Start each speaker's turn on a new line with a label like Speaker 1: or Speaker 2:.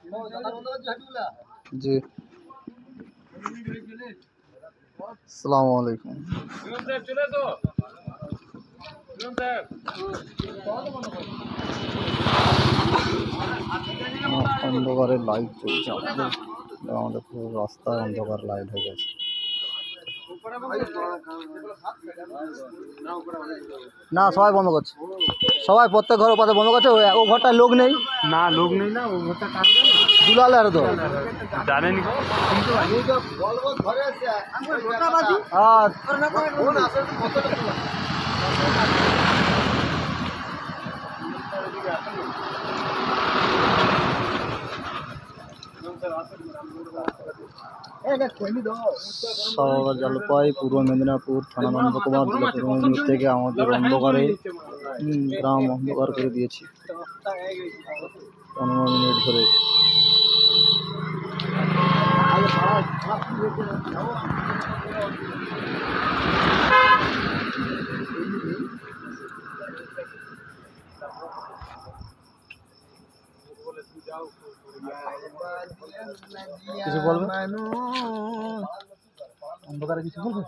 Speaker 1: जी अस्सलामु अलैकुम। अंधकारे लाइट चलছে আমাদের পুরো রাস্তা অন্ধকার লাইট হয়ে গেছে। না সবাই বন্ধ করছে, সবাই প্রত্যেক ঘরের পাশে বন্ধ করছে। ও ঘরটায় লোক নেই,
Speaker 2: না লোক নেই না, ও ঘরটা কাজ
Speaker 1: দুলাল আর তো
Speaker 2: জানেন
Speaker 1: জলপাই পূর্ব মেদিনীপুর থানা নন্দকুমার জেলা পূর্ব মেদিনীপুর থেকে আমাদের অন্ধকারে গ্রাম অন্ধকার করে দিয়েছি 15 মিনিট ধরে। কিছু বলবে? অন্ধকারে কিছু বলবে?